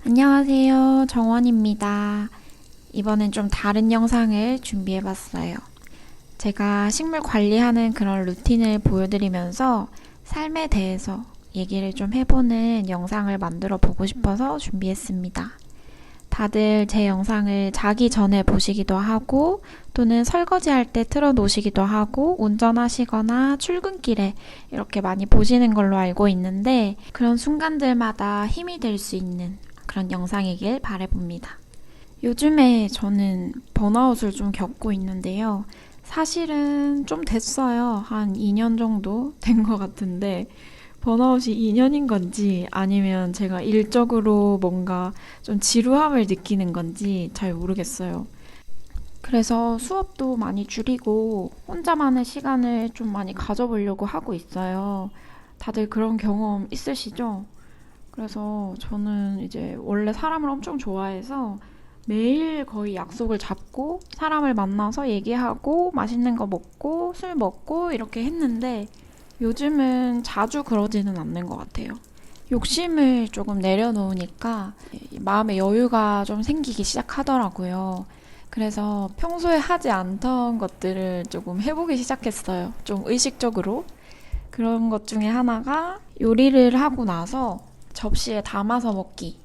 안녕하세요. 정원입니다. 이번엔 좀 다른 영상을 준비해봤어요. 제가 식물 관리하는 그런 루틴을 보여드리면서 삶에 대해서 얘기를 좀 해보는 영상을 만들어 보고 싶어서 준비했습니다. 다들 제 영상을 자기 전에 보시기도 하고 또는 설거지할 때 틀어 놓으시기도 하고 운전하시거나 출근길에 이렇게 많이 보시는 걸로 알고 있는데 그런 순간들마다 힘이 될 수 있는 그런 영상이길 바라봅니다. 요즘에 저는 번아웃을 좀 겪고 있는데요. 사실은 좀 됐어요. 한 2년 정도 된 것 같은데 번아웃이 2년인 건지 아니면 제가 일적으로 뭔가 좀 지루함을 느끼는 건지 잘 모르겠어요. 그래서 수업도 많이 줄이고 혼자만의 시간을 좀 많이 가져보려고 하고 있어요. 다들 그런 경험 있으시죠? 그래서 저는 이제 원래 사람을 엄청 좋아해서 매일 거의 약속을 잡고 사람을 만나서 얘기하고 맛있는 거 먹고 술 먹고 이렇게 했는데 요즘은 자주 그러지는 않는 것 같아요. 욕심을 조금 내려놓으니까 마음의 여유가 좀 생기기 시작하더라고요. 그래서 평소에 하지 않던 것들을 조금 해보기 시작했어요. 좀 의식적으로. 그런 것 중에 하나가 요리를 하고 나서 접시에 담아서 먹기.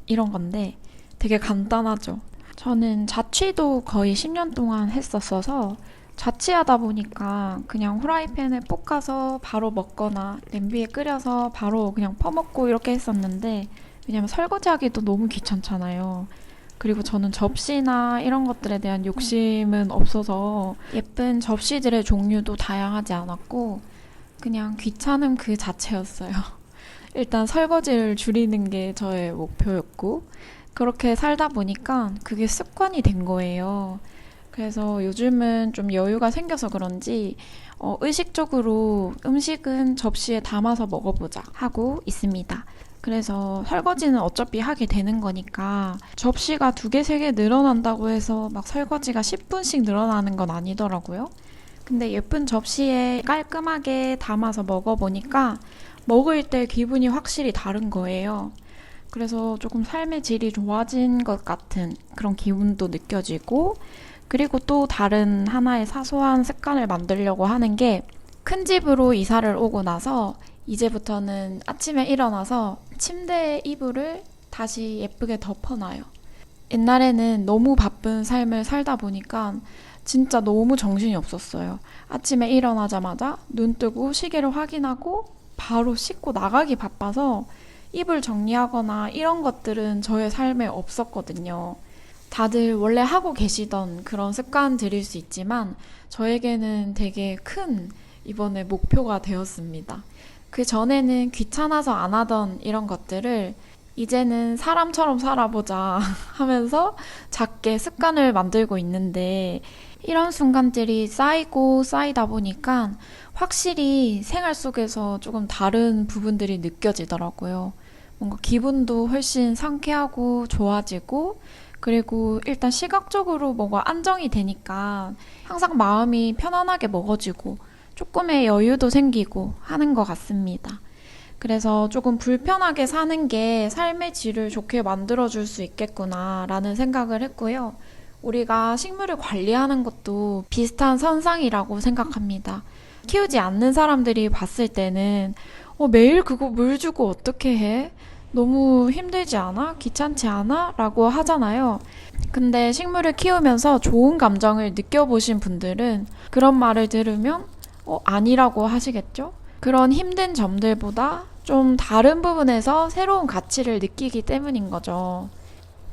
이런 건데 되게 간단하죠. 저는 자취도 거의 10년 동안 했었어서 자취하다 보니까 그냥 후라이팬에 볶아서 바로 먹거나 냄비에 끓여서 바로 그냥 퍼먹고 이렇게 했었는데 왜냐면 설거지하기도 너무 귀찮잖아요. 그리고 저는 접시나 이런 것들에 대한 욕심은 없어서 예쁜 접시들의 종류도 다양하지 않았고 그냥 귀찮음 그 자체였어요. 일단 설거지를 줄이는 게 저의 목표였고 그렇게 살다 보니까 그게 습관이 된 거예요. 그래서 요즘은 좀 여유가 생겨서 그런지 의식적으로 음식은 접시에 담아서 먹어보자 하고 있습니다. 그래서 설거지는 어차피 하게 되는 거니까 접시가 두 개, 세 개 늘어난다고 해서 막 설거지가 10분씩 늘어나는 건 아니더라고요. 근데 예쁜 접시에 깔끔하게 담아서 먹어보니까 먹을 때 기분이 확실히 다른 거예요. 그래서 조금 삶의 질이 좋아진 것 같은 그런 기분도 느껴지고 그리고 또 다른 하나의 사소한 습관을 만들려고 하는 게 큰 집으로 이사를 오고 나서 이제부터는 아침에 일어나서 침대에 이불을 다시 예쁘게 덮어놔요. 옛날에는 너무 바쁜 삶을 살다 보니까 진짜 너무 정신이 없었어요. 아침에 일어나자마자 눈 뜨고 시계를 확인하고 바로 씻고 나가기 바빠서 이불 정리하거나 이런 것들은 저의 삶에 없었거든요. 다들 원래 하고 계시던 그런 습관들일 수 있지만 저에게는 되게 큰 이번에 목표가 되었습니다. 그 전에는 귀찮아서 안 하던 이런 것들을 이제는 사람처럼 살아보자 하면서 작게 습관을 만들고 있는데 이런 순간들이 쌓이고 쌓이다 보니까 확실히 생활 속에서 조금 다른 부분들이 느껴지더라고요. 뭔가 기분도 훨씬 상쾌하고 좋아지고 그리고 일단 시각적으로 뭐가 안정이 되니까 항상 마음이 편안하게 먹어지고 조금의 여유도 생기고 하는 것 같습니다. 그래서 조금 불편하게 사는 게 삶의 질을 좋게 만들어줄 수 있겠구나라는 생각을 했고요. 우리가 식물을 관리하는 것도 비슷한 선상이라고 생각합니다. 키우지 않는 사람들이 봤을 때는 매일 그거 물 주고 어떻게 해? 너무 힘들지 않아? 귀찮지 않아? 라고 하잖아요. 근데 식물을 키우면서 좋은 감정을 느껴보신 분들은 그런 말을 들으면 아니라고 하시겠죠? 그런 힘든 점들보다 좀 다른 부분에서 새로운 가치를 느끼기 때문인 거죠.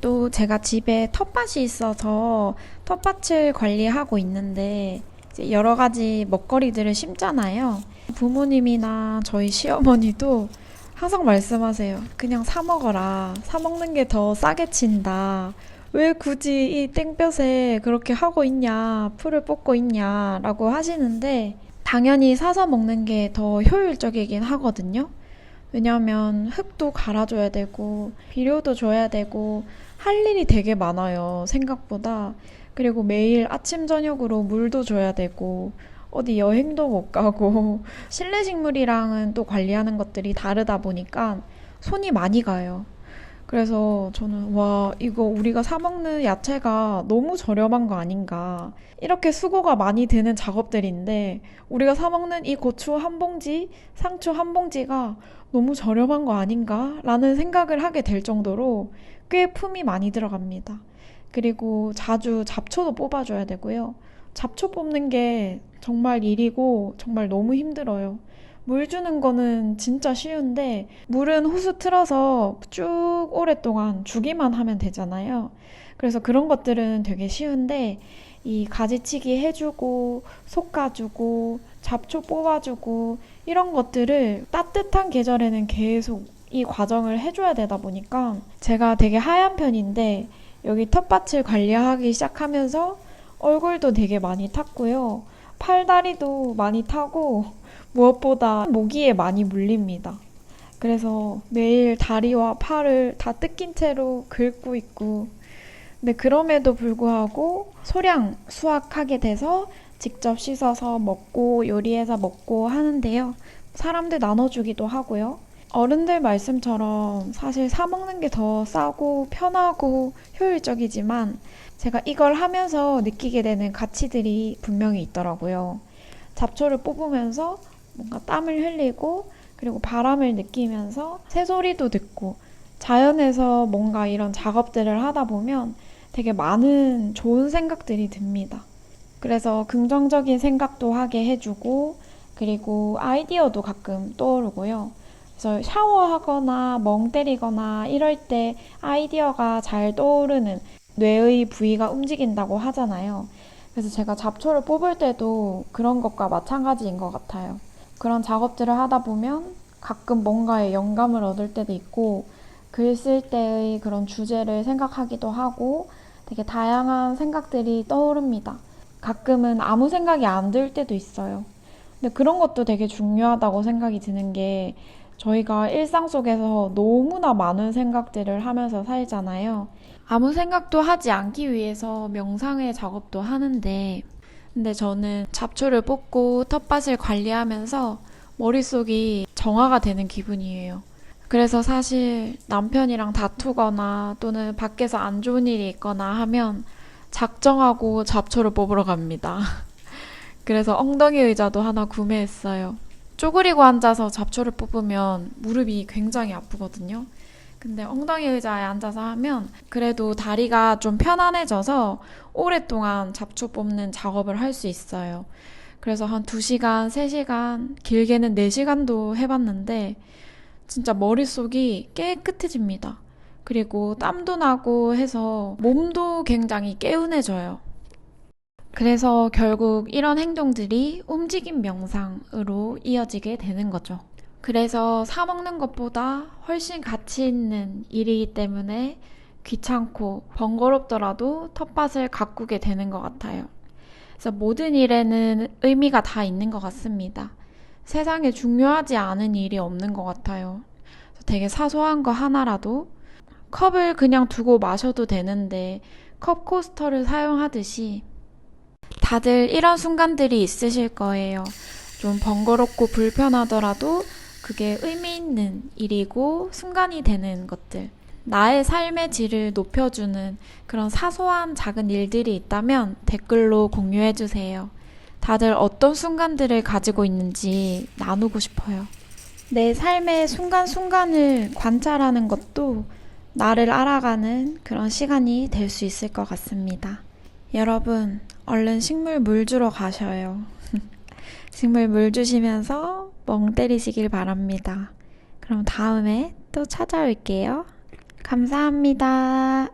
또 제가 집에 텃밭이 있어서 텃밭을 관리하고 있는데 이제 여러 가지 먹거리들을 심잖아요. 부모님이나 저희 시어머니도 항상 말씀하세요. 그냥 사 먹어라. 사 먹는 게 더 싸게 친다. 왜 굳이 이 땡볕에 그렇게 하고 있냐, 풀을 뽑고 있냐, 라고 하시는데, 당연히 사서 먹는 게 더 효율적이긴 하거든요. 왜냐하면 흙도 갈아줘야 되고, 비료도 줘야 되고, 할 일이 되게 많아요, 생각보다. 그리고 매일 아침, 저녁으로 물도 줘야 되고, 어디 여행도 못 가고, 실내 식물이랑은 또 관리하는 것들이 다르다 보니까 손이 많이 가요. 그래서 저는 와, 이거 우리가 사 먹는 야채가 너무 저렴한 거 아닌가. 이렇게 수고가 많이 드는 작업들인데 우리가 사 먹는 이 고추 한 봉지, 상추 한 봉지가 너무 저렴한 거 아닌가? 라는 생각을 하게 될 정도로 꽤 품이 많이 들어갑니다. 그리고 자주 잡초도 뽑아줘야 되고요. 잡초 뽑는 게 정말 일이고 정말 너무 힘들어요. 물 주는 거는 진짜 쉬운데 물은 호수 틀어서 쭉 오랫동안 주기만 하면 되잖아요. 그래서 그런 것들은 되게 쉬운데 이 가지치기 해주고 솎아주고 잡초 뽑아주고 이런 것들을 따뜻한 계절에는 계속 이 과정을 해줘야 되다 보니까 제가 되게 하얀 편인데 여기 텃밭을 관리하기 시작하면서 얼굴도 되게 많이 탔고요. 팔다리도 많이 타고 무엇보다 모기에 많이 물립니다. 그래서 매일 다리와 팔을 다 뜯긴 채로 긁고 있고, 근데 그럼에도 불구하고 소량 수확하게 돼서 직접 씻어서 먹고 요리해서 먹고 하는데요. 사람들 나눠주기도 하고요. 어른들 말씀처럼 사실 사 먹는 게 더 싸고 편하고 효율적이지만 제가 이걸 하면서 느끼게 되는 가치들이 분명히 있더라고요. 잡초를 뽑으면서 뭔가 땀을 흘리고 그리고 바람을 느끼면서 새소리도 듣고 자연에서 뭔가 이런 작업들을 하다 보면 되게 많은 좋은 생각들이 듭니다. 그래서 긍정적인 생각도 하게 해주고 그리고 아이디어도 가끔 떠오르고요. 그래서 샤워하거나 멍 때리거나 이럴 때 아이디어가 잘 떠오르는 뇌의 부위가 움직인다고 하잖아요. 그래서 제가 잡초를 뽑을 때도 그런 것과 마찬가지인 것 같아요. 그런 작업들을 하다 보면 가끔 뭔가에 영감을 얻을 때도 있고 글 쓸 때의 그런 주제를 생각하기도 하고 되게 다양한 생각들이 떠오릅니다. 가끔은 아무 생각이 안 들 때도 있어요. 근데 그런 것도 되게 중요하다고 생각이 드는 게 저희가 일상 속에서 너무나 많은 생각들을 하면서 살잖아요. 아무 생각도 하지 않기 위해서 명상의 작업도 하는데 근데 저는 잡초를 뽑고 텃밭을 관리하면서 머릿속이 정화가 되는 기분이에요. 그래서 사실 남편이랑 다투거나 또는 밖에서 안 좋은 일이 있거나 하면 작정하고 잡초를 뽑으러 갑니다. 그래서 엉덩이 의자도 하나 구매했어요. 쪼그리고 앉아서 잡초를 뽑으면 무릎이 굉장히 아프거든요. 근데 엉덩이 의자에 앉아서 하면 그래도 다리가 좀 편안해져서 오랫동안 잡초 뽑는 작업을 할 수 있어요. 그래서 한 2시간, 3시간, 길게는 4시간도 해봤는데 진짜 머릿속이 깨끗해집니다. 그리고 땀도 나고 해서 몸도 굉장히 개운해져요. 그래서 결국 이런 행동들이 움직임 명상으로 이어지게 되는 거죠. 그래서 사 먹는 것보다 훨씬 가치 있는 일이기 때문에 귀찮고 번거롭더라도 텃밭을 가꾸게 되는 것 같아요. 그래서 모든 일에는 의미가 다 있는 것 같습니다. 세상에 중요하지 않은 일이 없는 것 같아요. 되게 사소한 거 하나라도 컵을 그냥 두고 마셔도 되는데 컵 코스터를 사용하듯이 다들 이런 순간들이 있으실 거예요. 좀 번거롭고 불편하더라도 그게 의미 있는 일이고 순간이 되는 것들. 나의 삶의 질을 높여주는 그런 사소한 작은 일들이 있다면 댓글로 공유해주세요. 다들 어떤 순간들을 가지고 있는지 나누고 싶어요. 내 삶의 순간순간을 관찰하는 것도 나를 알아가는 그런 시간이 될 수 있을 것 같습니다. 여러분, 얼른 식물 물 주러 가셔요. 식물 물 주시면서 멍 때리시길 바랍니다. 그럼 다음에 또 찾아올게요. 감사합니다.